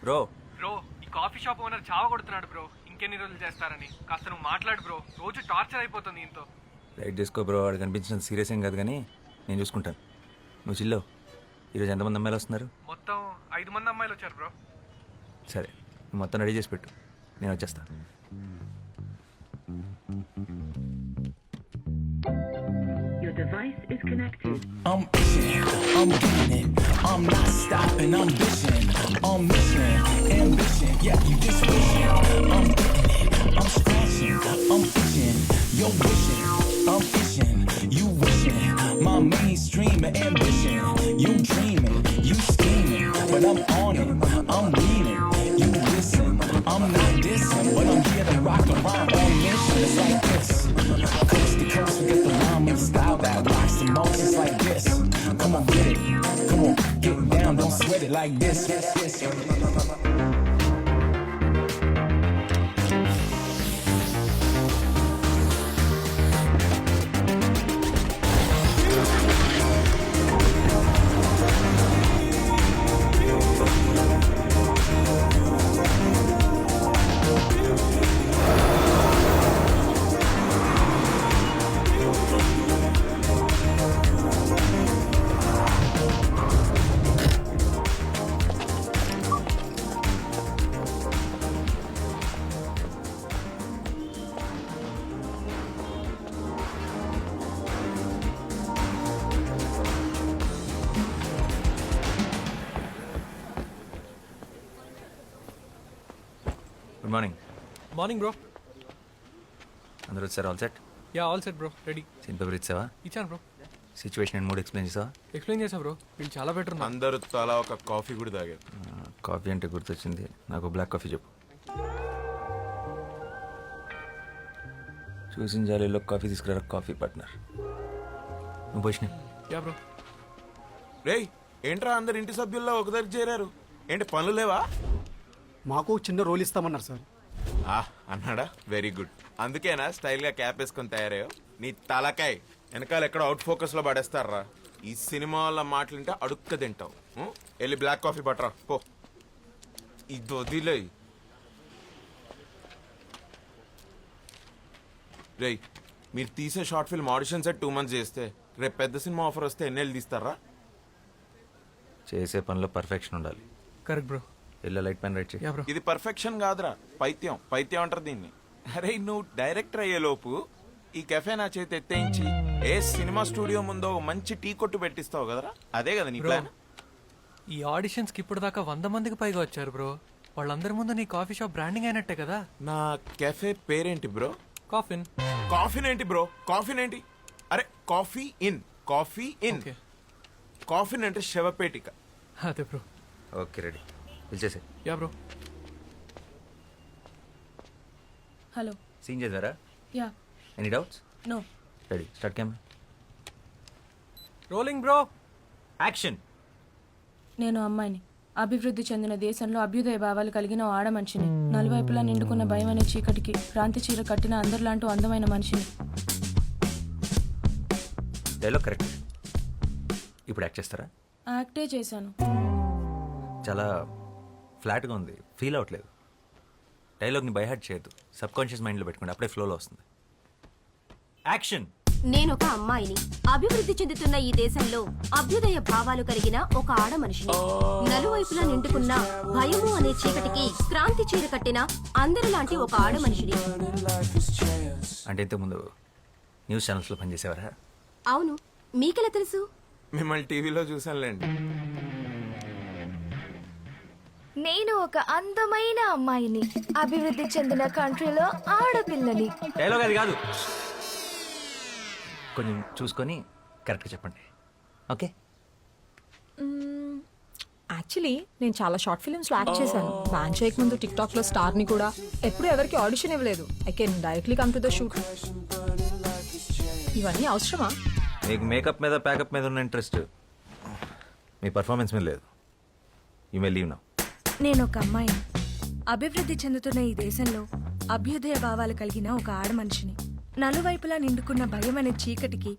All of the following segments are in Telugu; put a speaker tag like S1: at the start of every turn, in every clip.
S1: బ్రో
S2: బ్రో ఈ కాఫీ షాప్ ఓనర్ చావ కొడుతున్నాడు బ్రో. ఇంకెన్ని రోజులు చేస్తారని కాస్త నువ్వు మాట్లాడు బ్రో. రోజు టార్చర్ అయిపోతుంది ఇంతో.
S1: రైట్ తీసుకో బ్రో. వాడు కనిపించినంత సీరియస్ ఏం కాదు కానీ నేను చూసుకుంటాను. నువ్వు చిల్లో. ఈరోజు ఎంతమంది అమ్మాయిలు వస్తున్నారు?
S2: మొత్తం 5 మంది అమ్మాయిలు వచ్చారు బ్రో.
S1: సరే నువ్వు మొత్తం రెడీ చేసి పెట్టు, నేను వచ్చేస్తాను.
S3: Your device is connected.
S4: I'm itching, I'm getting it, I'm not stopping, I'm bitching, I'm mission, ambition, yeah, you just wishing, I'm getting it, I'm scratching, I'm itching, you're wishing, I'm itching, you wishing, my mainstream ambition, you dreaming, you scheming, but I'm on it, I'm leaning, you listen, I'm not dissing, but I'm here to rock around on mission, it's like this, coast to coast, we get the rhyme and style that rocks the most, it's like this, come on get it, come on, get down, don't sweat it like this.
S1: Good morning.
S2: Morning bro.
S1: అందరూ వచ్చారు? All set?
S2: Yeah all set bro, ready.
S1: Scene paper ఇచ్చావా?
S2: ఇచ్చాను bro.
S1: Situation and mood explain చేసావా?
S2: ఎక్స్ప్లెయిన్ చేసా బ్రో. వీళ్ళు చాలా బెటర్ ఉన్నారు.
S5: అందరూ తలా ఒక కాఫీ కూడా తాగారు.
S1: కాఫీ అంటే గుర్తొచ్చింది, నాకు బ్లాక్ కాఫీ చెప్పు. చూసిన జాలీలో కాఫీ తీసుకురా కాఫీ పార్ట్నర్. నువ్వు పోషినా?
S2: Yeah bro.
S5: రేయ్ ఏంట్రా అందరు ఇంటి సభ్యుల్లో ఒక దగ్గర చేరారు? ఏంటి పనులు లేవా?
S6: మాకు చిన్న రోల్ ఇస్తామన్నారు సార్.
S5: అన్నాడా? Very good. అందుకేనా స్టైల్ గా క్యాప్ వేసుకొని తయారయ్యో? నీ తలకాయ్ వెనకాల ఎక్కడ అవుట్ ఫోకస్ లో పడేస్తారా? ఈ సినిమా వాళ్ళ మాటలుంటే అడుక్క తింటావు. వెళ్ళి బ్లాక్ కాఫీ పట్టరా పో. ఇది వదిలే. రేయ్ మీరు తీసే short film audition set 2 months చేస్తే రేపు పెద్ద సినిమా ఆఫర్ వస్తే ఎన్నేళ్ళు తీస్తారా?
S1: చేసే పనిలో పర్ఫెక్షన్ ఉండాలి.
S2: Correct bro.
S1: Yellow light pen write చేయి.
S2: Yeah bro.
S5: ఇది పర్ఫెక్షన్ కాదురా, పైత్యం. పైత్యం అంటారు దీన్ని. అరే నువ్వు డైరెక్టర్ అయ్యే లోపు ఈ కెఫే నా చేతి ఎత్తేయించి ఏ సినిమా స్టూడియో ముందో మంచి టీ కొట్టు పెట్టిస్తావు కదరా? అదే కదా నీ ప్లాన్.
S2: ఈ ఆడిషన్స్ కి ఇప్పుడు దాకా 100 మందికి పైగా వచ్చారు బ్రో. వాళ్ళందరి ముందు నీ కాఫీ షాప్ బ్రాండింగ్ అయినట్టే కదా.
S5: నా కెఫే పేరేంటి బ్రో?
S2: కాఫిన్.
S5: కాఫీన్ ఏంటి బ్రో? కాఫీన్ ఏంటి? అరే coffee in, coffee in.
S2: Okay.
S5: Coffin అంటే శవపేటిక.
S2: అదే బ్రో.
S1: ఓకే రెడీ, పిలిచేసే.
S2: Yeah bro.
S7: హలో.
S1: సీన్ చేద్దారా?
S7: Yeah.
S1: Any doubts?
S7: No.
S1: Ready, start camera.
S2: Rolling bro.
S1: Action.
S7: నేను అమ్మాయిని. అభివృద్ధి చెందిన దేశంలో అభ్యుదయ భావాలు కలిగిన ఓ ఆడ మనిషిని. నలువైపులా నిండుకున్న భయం అనే చీకటికి క్రాంతి చీర కట్టిన అందరిలాంటి అందమైన మనిషిని.
S1: Dialogue correct. ఇప్పుడు యాక్ట్ చేస్తారా?
S7: యాక్టే చేశాను.
S1: చాలా ఫ్లాట్గా ఉంది, ఫీల్ అవ్వట్లేదు. డైలాగ్ని బైహార్ట్ చేయొద్దు, సబ్ కాన్షియస్ మైండ్లో పెట్టుకోండి, అప్పుడే ఫ్లోలో వస్తుంది. యాక్షన్.
S8: నేను ఒక అమ్మాయిని. అభివృద్ధి చెందుతున్న ఈ దేశంలో అభ్యుదయ భావాలు కలిగిన ఒక ఆడ మనిషిని. నలువైపులా నిండుకున్న భయము అనే చీకటికి క్రాంతి చీర కట్టిన అందరిలాంటి ఒక ఆడ మనిషిని.
S1: అంటే ఇంతకుముందు న్యూస్ ఛానల్స్లో పనిచేసేవారా?
S8: అవును, మీకెలా తెలుసు?
S5: మిమ్మల్ని టీవీలో చూసానులేండి.
S9: నేను ఒక అందమైన అమ్మాయిని. అభివృద్ధి చెందిన కంట్రీలో ఆడపిల్లని.
S1: డైలాగ్ అది కాదు, కొంచెం చూసుకొని కరెక్ట్గా చెప్పండి. ఓకే.
S10: యాక్చువల్లీ నేను చాలా షార్ట్ ఫిల్మ్స్లో యాక్ట్ చేశాను. బ్యాన్ చేయక ముందు టిక్ టాక్లో స్టార్ని కూడా. ఎప్పుడు ఎవరికి ఆడిషన్ ఇవ్వలేదు. I can directly come to the shoot. ఇవన్నీ అవసరమా?
S1: మీకు మేకప్ మీద ప్యాకప్ మీద ఉన్న ఇంట్రెస్ట్ మీ పర్ఫార్మెన్స్ మీద లేదు. You may leave now.
S9: నేను ఒక అమ్మాయిని. అభివృద్ధి చెందుతున్న ఈ దేశంలో అభ్యుదయ భావాలు కలిగిన ఒక ఆడ మనిషిని. నలువైపులా నిండుకున్న భయం అనే చీకటికి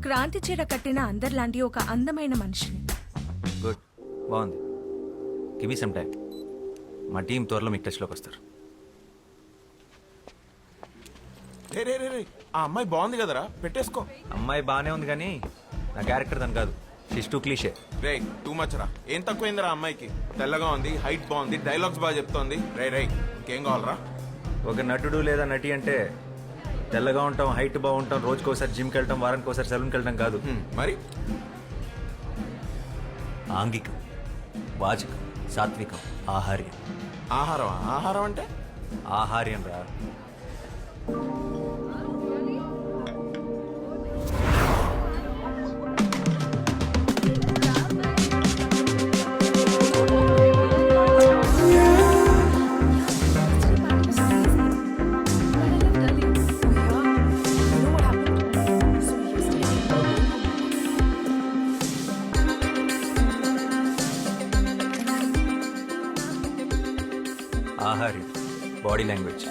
S9: క్రాంతి చీర కట్టిన అందరిలాంటి ఒక అందమైన మనిషిని.
S1: గుడ్, బాగుంది. Give me some time. మా టీం త్వరలో మీకు టచ్లోకి వస్తారు.
S5: రే రే రే రే, ఆ అమ్మాయి బాగుంది కదరా, పెట్టేసుకో.
S1: అమ్మాయి బాగానే ఉంది కానీ నా క్యారెక్టర్ దాని కాదు. షిష్ టూ క్లీషే.
S5: రే టూ మచ్ రా. ఏం తక్కువైందిరా అమ్మాయికి? తెల్లగా ఉంది, హైట్ బాగుంది, డైలాగ్స్ బాగా చెప్తోంది. రే రే, ఇంకేం కావాలరా?
S1: ఒక నటుడు లేదా నటి అంటే తెల్లగా ఉంటాం, హైట్ బాగుంటాం, రోజుకోసారి జిమ్కి వెళ్ళటం, వారానికి ఒకసారి సెలూన్కి వెళ్ళటం కాదు.
S5: మరి
S1: ఆంగికం, వాచకం, సాత్వికం, ఆహార్యం.
S5: ఆహారం? ఆహారం అంటే?
S1: ఆహార్యం రా. ఆహార్యం, బాడీ లాంగ్వేజ్.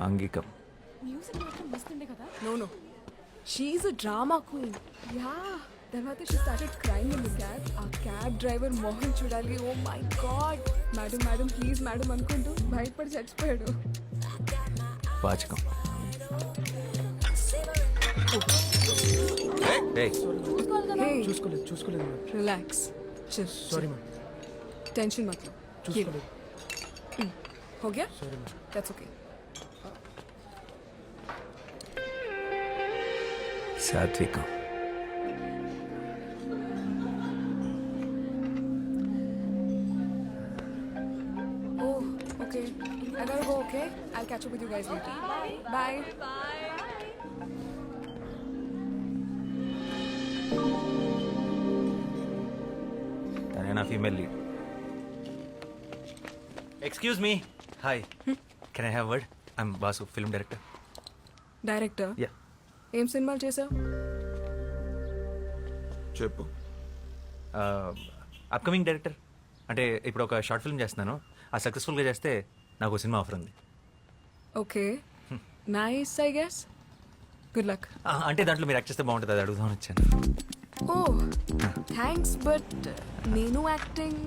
S1: ఆంగికం.
S9: No, no. She's a drama queen. Yeah. తర్వాత she started crying in the cab. ఆ క్యాబ్ డ్రైవర్ మోహన్ చూడాలి. Oh my god. Madam madam please madam అనుకుంటూ బయటపడి చచ్చిపోయాడు.
S1: వాచకం.
S6: చూసుకోలేదు.
S9: రిలాక్స్.
S6: Sorry ma'am.
S9: టెన్షన్ మत लो.
S6: చూసుకోలేదు.
S9: हो गया? That's okay.
S1: సాత్వికం.
S9: Oh, okay. I gotta go, okay? I'll catch up with you guys later. Bye.
S1: తనే నా female lead. Excuse me. Hi, can I have word? I'm boss, film director.
S9: Director?
S1: Yeah.
S9: ఏం సినిమాలు చేసావు?
S5: చెప్పు.
S1: Upcoming director. అంటే ఇప్పుడు ఒక షార్ట్ ఫిల్మ్ చేస్తున్నాను. ఆ సక్సెస్ఫుల్గా చేస్తే నాకు సినిమా ఆఫర్ ఉంది.
S9: Okay, nice I guess. Good luck.
S1: అంటే దాంట్లో మీరు యాక్ట్ చేస్తే బాగుంటుంది, అది అడుగుదామని వచ్చాను.
S9: ఓ థ్యాంక్స్, బట్ నేను acting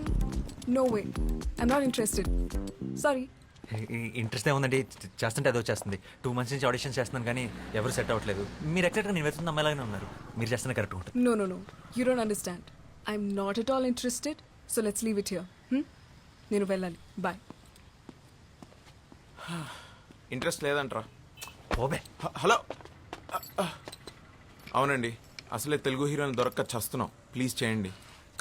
S9: no way. I'm not interested, sorry.
S1: Interest ఏముందండి, చేస్తుంటే అదో చేస్తుంది. 2 months నుంచి ఆడిషన్స్ చేస్తున్నాను కానీ ఎవరు సెట్ అవ్వట్లేదు. మీరు ఎగ్జాక్ట్గా నేను వెళ్తున్న అమ్మాయిలాగానే ఉన్నారు. మీరు చేస్తున్న కరెక్ట్ ఉంటుంది.
S9: No, no, no. You don't understand. I'm not at all interested. So let's leave it here. నేను వెళ్ళాలి. Bye.
S5: ఇంట్రెస్ట్ లేదంట్రా.
S1: ఓబే.
S5: హలో. అవునండి, అసలే తెలుగు హీరోని దొరక్క చస్తున్నాం. ప్లీజ్ చేయండి.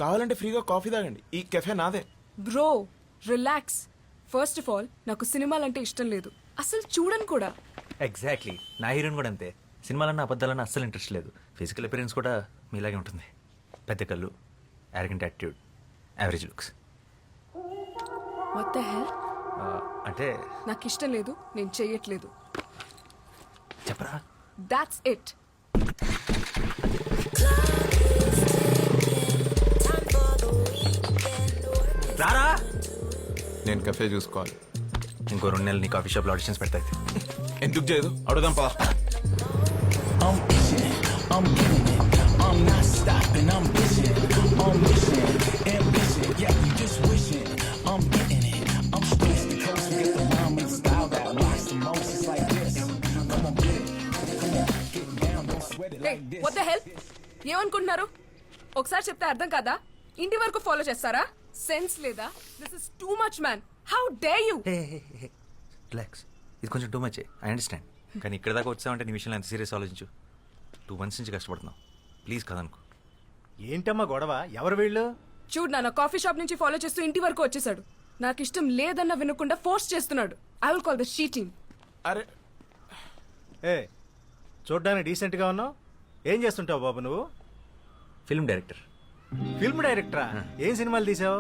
S5: కావాలంటే ఫ్రీగా కాఫీ తాగండి. ఈ కెఫే నాదే.
S9: Bro, relax. First of all, నాకు సినిమాలంటే ఇష్టం లేదు. అసలు చూడను కూడా.
S1: ఎగ్జాక్ట్లీ, నా హీరోయిన్ కూడా అంతే. సినిమాలన్నా అబద్ధాలన్నా అస్సలు ఇంట్రెస్ట్ లేదు. ఫిజికల్ అపిరెన్స్ కూడా మీలాగే ఉంటుంది. పెద్ద కళ్ళు, arrogant attitude, average looks.
S9: What the hell?
S1: అంటే
S9: నాకు ఇష్టం లేదు, నేను చెయ్యట్లేదు.
S1: చెప్పరా.
S9: That's it.
S1: రారా.
S5: నేను కెఫే చూసుకోవాలి.
S1: ఇంకో 2 నెలలు నీ కాఫీ షాప్లో ఆడిషన్స్ పెడతాయి.
S5: ఎందుకు చేయదు? అడుగుదాం పా.
S4: I'm itching, I'm getting it, I'm not stopping, I'm bitching, I'm mission, ambition, yeah, you just wishing, I'm getting it, I'm straight to coast, get the rhyme and style that rocks the most, it's like this, come on, get it, come on, get down, don't sweat it
S9: Hey,
S4: like this.
S9: what the hell? ఏమనుకుంటున్నారు? ఒకసారి చెప్తే అర్థం కాదా? ఇంటి వరకు ఫాలో చేస్తారా? సెన్స్ లేదా? This is too much man. How dare you?
S1: Relax, ఇది కొంచెం టూ మచ్. ఐ అండర్స్టాండ్, కానీ ఇక్కడ దాకా వచ్చావంటే నీ విషయంలో ఎంత సీరియస్ ఆలోచించు. 2 months నుంచి కష్టపడుతున్నావు. ప్లీజ్ కదనుకో.
S6: ఏంటమ్మా గొడవ? ఎవరు వీళ్ళు?
S9: చూడు, నా కాఫీ షాప్ నుంచి ఫాలో చేస్తూ ఇంటి వరకు వచ్చేసాడు. నాకు ఇష్టం లేదన్న వినకుండా ఫోర్స్ చేస్తున్నాడు. I will call the sheeting.
S5: అరే
S6: ఏ, చూడ్డానికి డీసెంట్గా ఉన్నావు. ఏం చేస్తుంటావు బాబు నువ్వు?
S1: Film director.
S6: ఫిల్మ్ డైరెక్టరా? ఏం సినిమాలు తీసావు?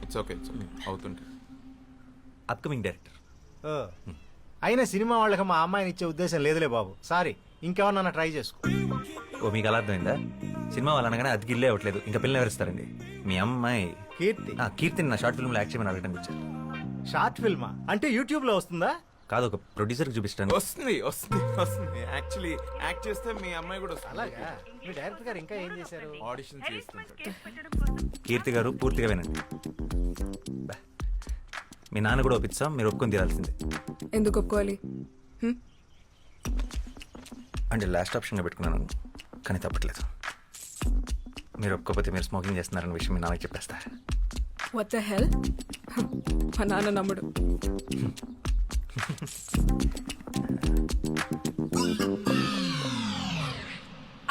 S5: ఇట్స్ ఓకే అవుతుంటే.
S1: Upcoming director.
S6: అయినా సినిమా వాళ్ళకి మా అమ్మాయిని ఇచ్చే ఉద్దేశం లేదులే బాబు. సారీ, ఇంకెవరన్నా ట్రై చేసుకో.
S1: ఓ మీకు అలా అర్థమైందా? సినిమా వాళ్ళు అనగానే అది గిల్లే అవ్వట్లేదు, ఇంకా పిల్లలు ఎవరిస్తారండి? మీ అమ్మాయి
S6: కీర్తి
S1: కీర్తిని నా షార్ట్ ఫిల్మ్లో యాక్ట్ చేయమని అడగడానికి వచ్చాను.
S6: షార్ట్ ఫిల్మా అంటే యూట్యూబ్ లో వస్తుందా?
S1: కాదు, ఒక ప్రొడ్యూసర్కి చూపిస్తాను.
S5: వస్తుంది వస్తుంది వస్తుంది. యాక్చువల్లీ యాక్ట్ చేస్తే మీ అమ్మాయి కూడా వస్తుంది.
S6: అలాగా? మీ డైరెక్టర్ గారు ఇంకా ఏం చేశారు?
S5: ఆడిషన్ చేస్తుంటాడు.
S1: కీర్తి గారు పూర్తిగా వినండి. బా. మీ నాన్న కూడా ఒప్పిస్తాం, మీరు ఒప్పుకొని తీరాల్సిందే.
S9: ఎందుకు ఒప్పుకోవాలి?
S1: అంటే లాస్ట్ ఆప్షన్గా పెట్టుకున్నాను, కానీ తప్పట్లేదు. మీరు ఒప్పుకోకపోతే మీరు స్మోకింగ్ చేస్తున్నారన్న విషయం మీ నాన్నకి చెప్పేస్తా.
S9: What the hell? మా నాన్న నమ్ముడు.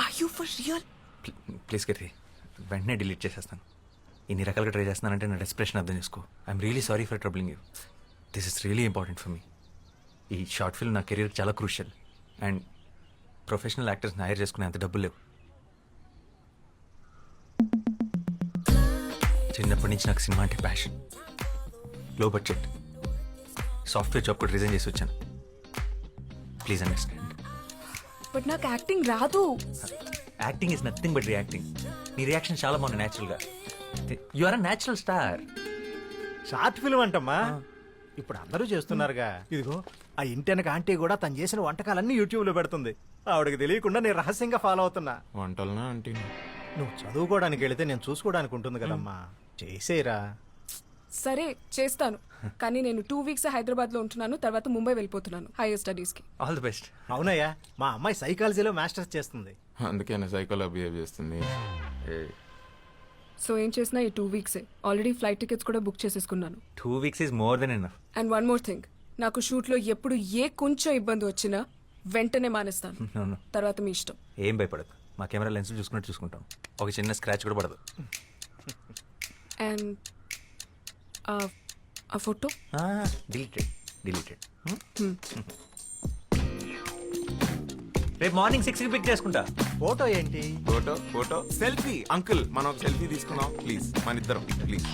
S9: Are you for real?
S1: Please Keerthi, వెంటనే డిలీట్ చేసేస్తాను. ఇన్ని రకాలుగా ట్రై చేస్తున్నానంటే నా డెస్ప్రెషన్ అర్థం చేసుకో. I'm really sorry for troubling you. This is really important for me. ఈ షార్ట్ ఫిల్మ్ నా కెరీర్ చాలా క్రూషియల్. అండ్ ప్రొఫెషనల్ యాక్టర్స్ని హైర్ చేసుకునే అంత డబ్బులు లేవు. చిన్నప్పటి నుంచి నాకు సినిమా అంటే passion. Low budget software job కూడా రిజైన్ చేసి వచ్చాను. Please understand.
S9: బట్ నాకు యాక్టింగ్ రాదు.
S1: Acting is nothing but reacting. నీ రియాక్షన్ చాలా బాగుంది న్యాచురల్గా. You are a natural star.
S6: Short film అంటమ్మా, ఇప్పుడు అందరూ చేస్తున్నారుగా. ఇదిగో ఆ ఇంటెనక ఆంటీ కూడా తను చేసిన వంటకాలన్నీ యూట్యూబ్ లో పెడుతుంది. ఆవిడకి తెలియకుండా నేను రహస్యంగా ఫాలో అవుతున్నా.
S5: వంటలనా అంటే
S6: నువ్వు చదువుకోవడానికి వెళితే నేను చూసుకోవడానికి ఉంటుంది కదమ్మా. చేసేరా.
S9: సరే చేస్తాను, కానీ నేను 2 weeks హైదరాబాద్ లో ఉంటున్నాను. తర్వాత ముంబై వెళ్ళిపోతున్నాను హైయర్ స్టడీస్ కి.
S1: All the best.
S6: అవునయ్యా, మా అమ్మాయి సైకాలజీలో మాస్టర్స్ చేస్తుంది.
S5: అందుకే సైకోలో బిహేవ్ చేస్తుంది.
S9: సో ఏం చేసినా ఈ 2 weeks ఆల్రెడీ ఫ్లైట్ టికెట్స్ కూడా బుక్ చేసేసుకున్నాను.
S1: 2 weeks is more than enough.
S9: And one more thing, నాకు షూట్ లో ఎప్పుడు ఏ కొంచెం ఇబ్బంది వచ్చినా వెంటనే మానేస్తాను.
S1: No, no.
S9: తర్వాత మీ ఇష్టం.
S1: ఏం భయపడదు, మా కెమెరా లెన్స్ చూసుకున్నట్టు చూసుకుంటాం. ఒక చిన్న స్క్రాచ్ కూడా పడదు.
S9: అండ్ ఆ ఫోటో
S1: డిలీటెడ్. రేపు మార్నింగ్ 6కి పిక్ చేసుకుంటా.
S6: ఫోటో ఏంటి?
S5: Photo selfie. అంకుల్ మనం ఒక సెల్ఫీ తీసుకున్నాం ప్లీజ్, మన ఇద్దరం ప్లీజ్.